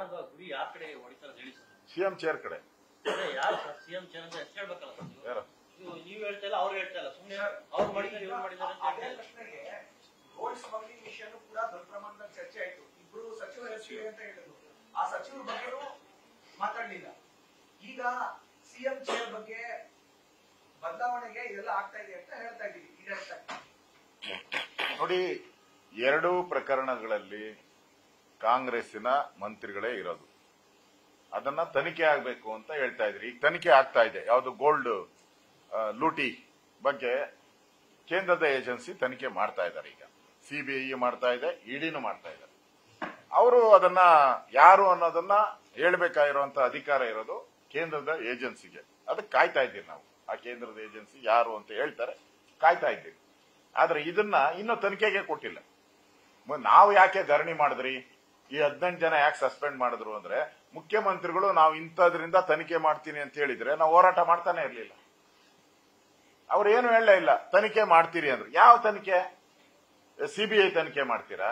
ಬಾಣದ ಗುರಿ ಯಾರ ಕಡೆ ಹೊಡಿತಾರೆ ಹೇಳಿ ಸರ್? ಸಿಎಂ ಚೇರ್ ಕಡೆ. ಯಾರು ಸರ್ ಸಿಎಂ ಚೇರ್ ಅಂತ ಎಷ್ಟು ಹೇಳ್ಬೇಕಲ್ಲ ಸರ್? ನೀವು ಹೇಳ್ತಾ ಇಲ್ಲ, ಅವ್ರು ಹೇಳ್ತಾ ಇಲ್ಲ, ಸುಮ್ಮನೆ ಅವ್ರು ಮಾಡಿದ್ದಾರೆ ಇವ್ರು ಮಾಡಿದ್ದಾರೆ ಅಂತ ಹೇಳಿ. ಗೋಲ್ಡ್ ಸ್ಮಗ್ಲಿಂಗ್ ವಿಷಯನೂ ಕೂಡ ದೊಡ್ಡ ಪ್ರಮಾಣದಲ್ಲಿ ಚರ್ಚೆ ಆಯ್ತು. ಇಬ್ರು ಸಚಿವರು ಹೆಸರು ಅಂತ ಹೇಳಿದ್ರು, ಆ ಸಚಿವರ ಬಗ್ಗೆನೂ ಮಾತಾಡ್ಲಿಲ್ಲ. ಈಗ ಸಿಎಂ ಚೇರ್ ಬಗ್ಗೆ ಬದಲಾವಣೆಗೆ ಇದೆಲ್ಲ ಆಗ್ತಾ ಇದೆ ಅಂತ ಹೇಳ್ತಾ ಇದ್ದೀವಿ. ಈಗ ನೋಡಿ, ಎರಡೂ ಪ್ರಕರಣಗಳಲ್ಲಿ ಕಾಂಗ್ರೆಸ್ಸಿನ ಮಂತ್ರಿಗಳೇ ಇರೋದು. ಅದನ್ನ ತನಿಖೆ ಆಗಬೇಕು ಅಂತ ಹೇಳ್ತಾ ಇದ್ರಿ. ಈಗ ತನಿಖೆ ಆಗ್ತಾ ಇದೆ. ಯಾವುದು ಗೋಲ್ಡ್ ಲೂಟಿ ಬಗ್ಗೆ ಕೇಂದ್ರದ ಏಜೆನ್ಸಿ ತನಿಖೆ ಮಾಡ್ತಾ ಇದ್ದಾರೆ. ಈಗ ಸಿಬಿಐ ಮಾಡ್ತಾ ಇದೆ, ಇಡಿನೂ ಮಾಡ್ತಾ ಇದ್ದಾರೆ. ಅವರು ಅದನ್ನ ಯಾರು ಅನ್ನೋದನ್ನ ಹೇಳ್ಬೇಕಾಗಿರುವಂತ ಅಧಿಕಾರ ಇರೋದು ಕೇಂದ್ರದ ಏಜೆನ್ಸಿಗೆ. ಅದಕ್ಕೆ ಕಾಯ್ತಾ ಇದ್ದೀವಿ ನಾವು. ಆ ಕೇಂದ್ರದ ಏಜೆನ್ಸಿ ಯಾರು ಅಂತ ಹೇಳ್ತಾರೆ, ಕಾಯ್ತಾ ಇದ್ದೀವಿ. ಆದ್ರೆ ಇದನ್ನ ಇನ್ನೂ ತನಿಖೆಗೆ ಕೊಟ್ಟಿಲ್ಲ. ನಾವು ಯಾಕೆ ಧರಣಿ ಮಾಡಿದ್ರಿ, ಈ 18 ಜನ ಯಾಕೆ ಸಸ್ಪೆಂಡ್ ಮಾಡಿದ್ರು ಅಂದ್ರೆ, ಮುಖ್ಯಮಂತ್ರಿಗಳು ನಾವು ಇಂಥದ್ರಿಂದ ತನಿಖೆ ಮಾಡ್ತೀನಿ ಅಂತ ಹೇಳಿದ್ರೆ ನಾವು ಹೋರಾಟ ಮಾಡ್ತಾನೆ ಇರ್ಲಿಲ್ಲ. ಅವ್ರು ಏನು ಹೇಳಲೇ ಇಲ್ಲ. ತನಿಖೆ ಮಾಡ್ತೀರಿ ಅಂದ್ರು. ಯಾವ ತನಿಖೆ? ಸಿಬಿಐ ತನಿಖೆ ಮಾಡ್ತೀರಾ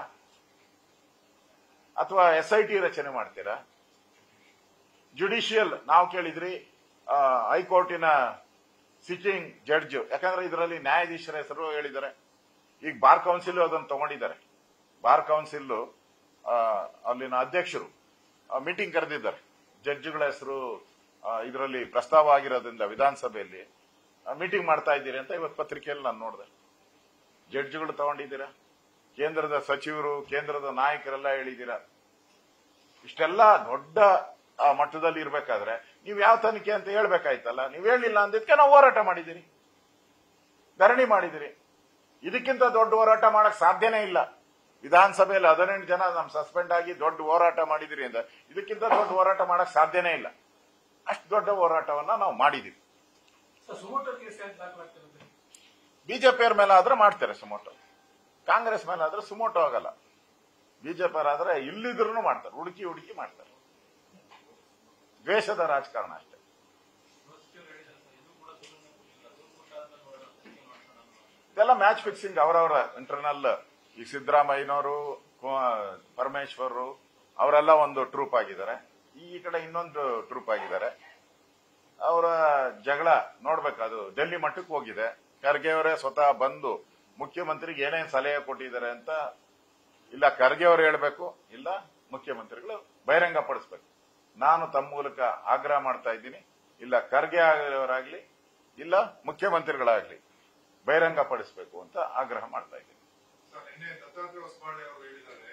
ಅಥವಾ SIT ರಚನೆ ಮಾಡ್ತೀರಾ? ಜುಡಿಷಿಯಲ್ ನಾವು ಕೇಳಿದ್ರಿ, ಹೈಕೋರ್ಟಿನ ಸಿಟ್ಟಿಂಗ್ ಜಡ್ಜ್, ಯಾಕಂದ್ರೆ ಇದರಲ್ಲಿ ನ್ಯಾಯಾಧೀಶರ ಹೆಸರು ಹೇಳಿದ್ದಾರೆ. ಈಗ ಬಾರ್ ಕೌನ್ಸಿಲ್ ಅದನ್ನು ತಗೊಂಡಿದ್ದಾರೆ. ಬಾರ್ ಕೌನ್ಸಿಲ್ ಅಲ್ಲಿನ ಅಧ್ಯಕ್ಷರು ಮೀಟಿಂಗ್ ಕರೆದಿದ್ದಾರೆ. ಜಡ್ಜ್ಗಳ ಹೆಸರು ಇದರಲ್ಲಿ ಪ್ರಸ್ತಾವ ಆಗಿರೋದ್ರಿಂದ ವಿಧಾನಸಭೆಯಲ್ಲಿ ಮೀಟಿಂಗ್ ಮಾಡ್ತಾ ಇದ್ದೀರಿ ಅಂತ ಇವತ್ತು ಪತ್ರಿಕೆಯಲ್ಲಿ ನಾನು ನೋಡಿದೆ. ಜಡ್ಜ್ಗಳು ತಗೊಂಡಿದ್ದೀರಾ, ಕೇಂದ್ರದ ಸಚಿವರು, ಕೇಂದ್ರದ ನಾಯಕರೆಲ್ಲ ಹೇಳಿದ್ದೀರಾ. ಇಷ್ಟೆಲ್ಲ ದೊಡ್ಡ ಮಟ್ಟದಲ್ಲಿ ಇರಬೇಕಾದ್ರೆ ನೀವು ಯಾವ ತನಿಖೆ ಅಂತ ಹೇಳ್ಬೇಕಾಯ್ತಲ್ಲ. ನೀವು ಹೇಳಿಲ್ಲ ಅಂದಿದ್ಕೆ ನಾವು ಹೋರಾಟ ಮಾಡಿದ್ದೀರಿ, ಧರಣಿ ಮಾಡಿದಿರಿ. ಇದಕ್ಕಿಂತ ದೊಡ್ಡ ಹೋರಾಟ ಮಾಡಕ್ ಸಾಧ್ಯನೇ ಇಲ್ಲ. ವಿಧಾನಸಭೆಯಲ್ಲಿ 18 ಜನ ನಮ್ ಸಸ್ಪೆಂಡ್ ಆಗಿ ದೊಡ್ಡ ಹೋರಾಟ ಮಾಡಿದಿರಿ ಅಂತ ಇದಕ್ಕಿಂತ ದೊಡ್ಡ ಹೋರಾಟ ಮಾಡಕ್ ಸಾಧ್ಯನೇ ಇಲ್ಲ. ಅಷ್ಟು ದೊಡ್ಡ ಹೋರಾಟವನ್ನ ನಾವು ಮಾಡಿದೀವಿ. ಬಿಜೆಪಿಯವ್ರ ಮೇಲೆ ಆದ್ರೆ ಮಾಡ್ತಾರೆ ಸುಮೋಟೋ, ಕಾಂಗ್ರೆಸ್ ಮೇಲೆ ಆದ್ರೆ ಸುಮೋಟೋ ಆಗಲ್ಲ. ಬಿಜೆಪಿ ಆದ್ರೆ ಇಲ್ಲಿದ್ರು ಮಾಡ್ತಾರೆ, ಹುಡುಕಿ ಮಾಡ್ತಾರೆ. ದ್ವೇಷದ ರಾಜಕಾರಣ ಅಷ್ಟೇ. ಇದೆಲ್ಲ ಮ್ಯಾಚ್ ಫಿಕ್ಸಿಂಗ್. ಅವರವರ ಇಂಟರ್ನಲ್. ಈ ಸಿದ್ದರಾಮಯ್ಯನವರು, ಪರಮೇಶ್ವರ್ ಅವರೆಲ್ಲ ಒಂದು ಟ್ರೂಪ್ ಆಗಿದ್ದಾರೆ, ಈ ಕಡೆ ಇನ್ನೊಂದು ಟ್ರೂಪ್ ಆಗಿದ್ದಾರೆ. ಅವರ ಜಗಳ ನೋಡ್ಬೇಕು. ಅದು ಡೆಲ್ಲಿ ಮಟ್ಟಕ್ಕೆ ಹೋಗಿದೆ. ಖರ್ಗೆ ಅವರೇ ಸ್ವತಃ ಬಂದು ಮುಖ್ಯಮಂತ್ರಿಗೆ ಏನೇನು ಸಲಹೆ ಕೊಟ್ಟಿದ್ದಾರೆ ಅಂತ ಇಲ್ಲ ಖರ್ಗೆ ಅವರು ಹೇಳಬೇಕು, ಇಲ್ಲ ಮುಖ್ಯಮಂತ್ರಿಗಳು ಬಹಿರಂಗ ಪಡಿಸ್ಬೇಕು. ನಾನು ತಮ್ಮ ಮೂಲಕ ಆಗ್ರಹ ಮಾಡ್ತಾ ಇದ್ದೀನಿ, ಇಲ್ಲ ಖರ್ಗೆ ಅವರಾಗ್ಲಿ ಇಲ್ಲ ಮುಖ್ಯಮಂತ್ರಿಗಳಾಗ್ಲಿ ಬಹಿರಂಗ ಪಡಿಸಬೇಕು ಅಂತ ಆಗ್ರಹ ಮಾಡ್ತಾ ಇದ್ದೀನಿ. ದತ್ತಾತ್ರೇಯ ಹೊಸಬಾಳೆ ಅವರು ಹೇಳಿದ್ದಾರೆ,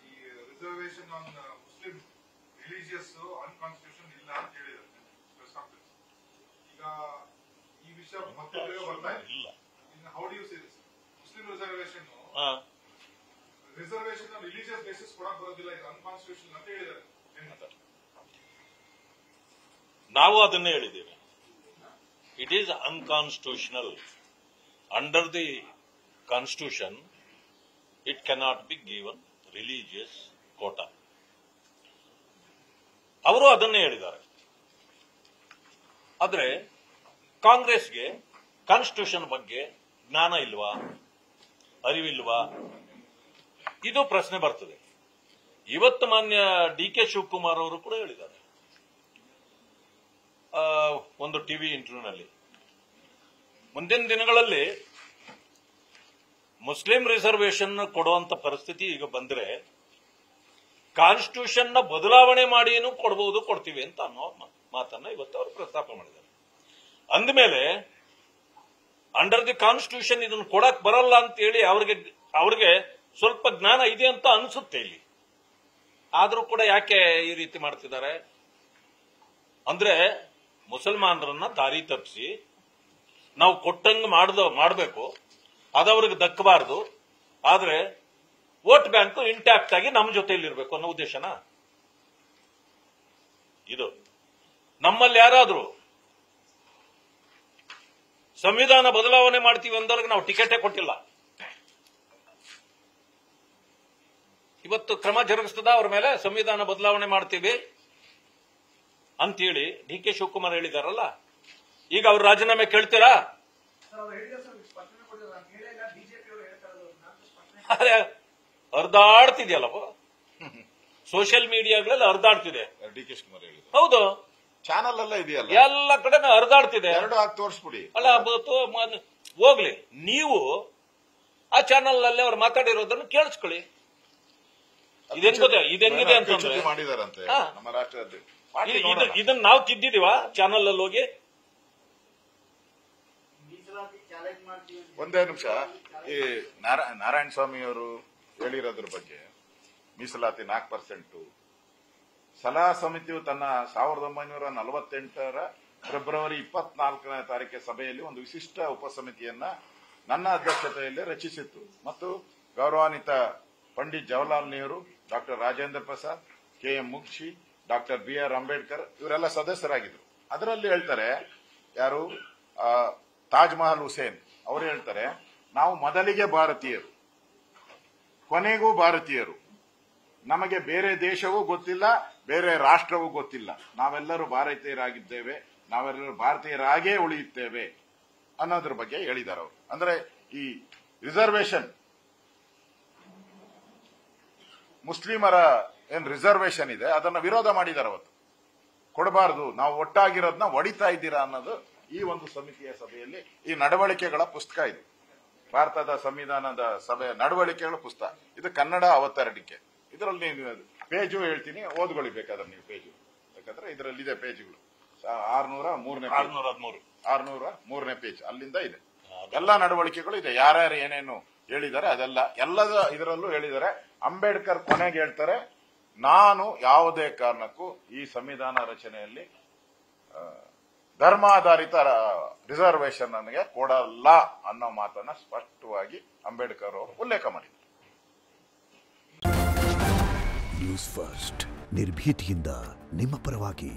ಈ ರಿಸರ್ವೇಶನ್ ಆನ್ ಮುಸ್ಲಿಂ ರಿಲಿಜಿಯಸ್ ಅನ್ಕಾನ್ಸ್ಟಿಟ್ಯೂಷನ್ ಇಲ್ಲ ಅಂತ ಹೇಳಿದ್ದಾರೆ ಪ್ರೆಸ್ ಕಾನ್ಫರೆನ್ಸ್. ಈಗ ಈ ವಿಷಯ ಮತ್ತೆ ಬರ್ತಾ ಇಲ್ಲ. How do you say this? Muslim reservation religious basis ಕೊಡಕ್ ಬರೋದಿಲ್ಲ, ಇದು ಅನ್ಕಾನ್ಸ್ಟಿಟ್ಯೂಷನ್ ಅಂತ ಹೇಳಿದ್ದಾರೆ. ನಾವು ಅದನ್ನೇ ಹೇಳಿದ್ದೇವೆ. It is unconstitutional. Under the constitution it cannot be given religious quota. ಅವರು ಅದನ್ನೇ ಹೇಳಿದ್ದಾರೆ. ಆದ್ರೆ ಕಾಂಗ್ರೆಸ್ಗೆ ಕಾನ್ಸ್ಟಿಟ್ಯೂಷನ್ ಬಗ್ಗೆ ಜ್ಞಾನ ಇಲ್ವಾ, ಅರಿವಿಲ್ವಾ, ಇದು ಪ್ರಶ್ನೆ ಬರ್ತದೆ. ಇವತ್ತು ಮಾನ್ಯ DK ಶಿವಕುಮಾರ್ ಅವರು ಕೂಡ ಹೇಳಿದ್ದಾರೆ ಒಂದು ಟಿವಿ ಇಂಟರ್ವ್ಯೂನಲ್ಲಿ, ಮುಂದಿನ ದಿನಗಳಲ್ಲಿ ಮುಸ್ಲಿಂ ರಿಸರ್ವೇಶನ್ ಕೊಡುವಂತ ಪರಿಸ್ಥಿತಿ ಈಗ ಬಂದ್ರೆ ಕಾನ್ಸ್ಟಿಟ್ಯೂಷನ್ ನ ಬದಲಾವಣೆ ಮಾಡಿಯೂ ಕೊಡ್ತೀವಿ ಅಂತ ಅನ್ನೋ ಮಾತನ್ನ ಇವತ್ತು ಅವರು ಪ್ರಸ್ತಾಪ ಮಾಡಿದ್ದಾರೆ. ಅಂದಮೇಲೆ ಅಂಡರ್ ದಿ ಕಾನ್ಸ್ಟಿಟ್ಯೂಷನ್ ಇದನ್ನು ಕೊಡಕ್ ಬರಲ್ಲ ಅಂತ ಹೇಳಿ ಅವ್ರಿಗೆ ಸ್ವಲ್ಪ ಜ್ಞಾನ ಇದೆ ಅಂತ ಅನ್ಸುತ್ತೆ ಇಲ್ಲಿ. ಆದ್ರೂ ಕೂಡ ಯಾಕೆ ಈ ರೀತಿ ಮಾಡ್ತಿದ್ದಾರೆ ಅಂದ್ರೆ, ಮುಸಲ್ಮಾನರನ್ನ ದಾರಿ ತಪ್ಪಿಸಿ ನಾವು ಕೊಟ್ಟಂಗೆ ಮಾಡಬೇಕು, ಅದವ್ರಿಗೆ ದಕ್ಕಬಾರದು, ಆದ್ರೆ ವೋಟ್ ಬ್ಯಾಂಕ್ ಇಂಟ್ಯಾಕ್ಟ್ ಆಗಿ ನಮ್ಮ ಜೊತೆಯಲ್ಲಿರ್ಬೇಕು ಅನ್ನೋ ಉದ್ದೇಶನ ಇದು. ನಮ್ಮಲ್ಲಿ ಯಾರಾದ್ರೂ ಸಂವಿಧಾನ ಬದಲಾವಣೆ ಮಾಡ್ತೀವಿ ಅಂದವ್ರಿಗೆ ನಾವು ಟಿಕೆಟೇ ಕೊಟ್ಟಿಲ್ಲ. ಇವತ್ತು ಕ್ರಮ ಜರುಗಿಸ್ತದ ಅವ್ರ ಮೇಲೆ ಸಂವಿಧಾನ ಬದಲಾವಣೆ ಮಾಡ್ತೀವಿ ಅಂತೇಳಿ DK ಶಿವಕುಮಾರ್ ಹೇಳಿದಾರಲ್ಲ, ಈಗ ಅವ್ರ ರಾಜೀನಾಮೆ ಕೇಳ್ತೀರಾ? ಅದೇ ಅರ್ಧಾಡ್ತಿದ್ಯಲ್ಲಪ್ಪ. ಸೋಷಿಯಲ್ ಮೀಡಿಯಾಗಳಲ್ಲಿ ಹರಿದಾಡ್ತಿದೆ. ಡಿ ಕೆ ಶಿವಕುಮಾರ್ ಹೇಳಿದ್ರು. ಹೌದು, ಚಾನಲ್ ಎಲ್ಲ ಇದೆಯಲ್ಲ, ಎಲ್ಲ ಕಡೆ ಹರಿದಾಡ್ತಿದೆ. ಎರಡು ಹಾಕಿ ತೋರಿಸ್ಬಿಡಿ. ಅಲ್ಲ ಹೋಗ್ಲಿ, ನೀವು ಆ ಚಾನಲ್ ನಲ್ಲಿ ಅವ್ರು ಮಾತಾಡಿರೋದನ್ನು ಕೇಳಿಸ್ಕೊಳ್ಳಿ. ಇದೆಂಗಿದೆ ಅಂತಂದ್ರೆ ಮಾಡಿದಾರಂತೆ ಹಾ. ನಮ್ಮ ರಾಷ್ಟ್ರದ ಇದನ್ನ ನಾವು ತಿದ್ದಿದೀವ ಚಾನಲ್ ಅಲ್ಲಿ ಹೋಗಿ. ಒಂದೇ ನಿಮಿಷ, ಈ ನಾರಾಯಣ ಸ್ವಾಮಿ ಅವರು ಹೇಳಿರೋದ್ರ ಬಗ್ಗೆ ಮೀಸಲಾತಿ 4%. ಸಲಹಾ ಸಮಿತಿಯು ತನ್ನ 1948 ಫೆಬ್ರವರಿ 24ನೇ ತಾರೀಕಿನ ಸಭೆಯಲ್ಲಿ ಒಂದು ವಿಶಿಷ್ಟ ಉಪಸಮಿತಿಯನ್ನ ನನ್ನ ಅಧ್ಯಕ್ಷತೆಯಲ್ಲಿ ರಚಿಸಿತ್ತು ಮತ್ತು ಗೌರವಾನ್ವಿತ Pandit Jawaharlal Nehru, doctor Rajendra Prasad, KM Munshi, doctor BR Ambedkar ಇವರೆಲ್ಲ ಸದಸ್ಯರಾಗಿದ್ರು. ಅದರಲ್ಲಿ ಹೇಳ್ತಾರೆ, ಯಾರು ತಾಜ್ ಮಹಲ್ ಹುಸೇನ್ ಅವರು ಹೇಳ್ತಾರೆ, ನಾವು ಮೊದಲಿಗೆ ಭಾರತೀಯರು, ಕೊನೆಗೂ ಭಾರತೀಯರು. ನಮಗೆ ಬೇರೆ ದೇಶವೂ ಗೊತ್ತಿಲ್ಲ, ಬೇರೆ ರಾಷ್ಟ್ರವೂ ಗೊತ್ತಿಲ್ಲ. ನಾವೆಲ್ಲರೂ ಭಾರತೀಯರಾಗಿದ್ದೇವೆ, ನಾವೆಲ್ಲರೂ ಭಾರತೀಯರಾಗೇ ಉಳಿಯುತ್ತೇವೆ ಅನ್ನೋದ್ರ ಬಗ್ಗೆ ಹೇಳಿದ್ದಾರೆ ಅವರು. ಅಂದ್ರೆ ಈ ರಿಸರ್ವೇಶನ್, ಮುಸ್ಲಿಮರ ಏನ್ ರಿಸರ್ವೇಶನ್ ಇದೆ ಅದನ್ನ ವಿರೋಧ ಮಾಡಿದ್ದಾರೆ. ಅವತ್ತು ಕೊಡಬಾರದು, ನಾವು ಒಟ್ಟಾಗಿರೋದನ್ನ ಹೊಡಿತಾ ಇದ್ದೀರಾ ಅನ್ನೋದು ಈ ಒಂದು ಸಮಿತಿಯ ಸಭೆಯಲ್ಲಿ ಈ ನಡವಳಿಕೆಗಳ ಪುಸ್ತಕ ಇದು. ಭಾರತದ ಸಂವಿಧಾನದ ಸಭೆಯ ನಡವಳಿಕೆಗಳ ಪುಸ್ತಕ ಇದು, ಕನ್ನಡ ಅವತರಣಿಕೆ. ಇದರಲ್ಲಿ ಪೇಜು ಹೇಳ್ತೀನಿ, ಓದ್ಕೊಳ್ಳಿ ಬೇಕಾದ್ರೆ ನೀವು ಪೇಜು, ಯಾಕಂದ್ರೆ ಇದರಲ್ಲಿ ಇದೆ ಪೇಜ್ಗಳು. 603ನೇ ಪೇಜ್ ಅಲ್ಲಿಂದ ಇದೆ. ಎಲ್ಲ ನಡವಳಿಕೆಗಳು ಇದೆ, ಯಾರ್ಯಾರು ಏನೇನು ಹೇಳಿದ್ದಾರೆ ಅದೆಲ್ಲ ಎಲ್ಲದ ಇದರಲ್ಲೂ ಹೇಳಿದ್ದಾರೆ. ಅಂಬೇಡ್ಕರ್ ಕೊನೆಗೆ ಹೇಳ್ತಾರೆ, ನಾನು ಯಾವುದೇ ಕಾರಣಕ್ಕೂ ಈ ಸಂವಿಧಾನ ರಚನೆಯಲ್ಲಿ ಧರ್ಮಾಧಾರಿತ ರಿಸರ್ವೇಶನ್ ನನಗೆ ಕೊಡಲ್ಲ ಅನ್ನೋ ಮಾತನ್ನ ಸ್ಪಷ್ಟವಾಗಿ ಅಂಬೇಡ್ಕರ್ ಅವರು ಉಲ್ಲೇಖ ಮಾಡಿದ್ದಾರೆ. ನ್ಯೂಸ್ ಫಸ್ಟ್, ನಿರ್ಭೀತಿಯಿಂದ ನಿಮ್ಮ ಪರವಾಗಿ.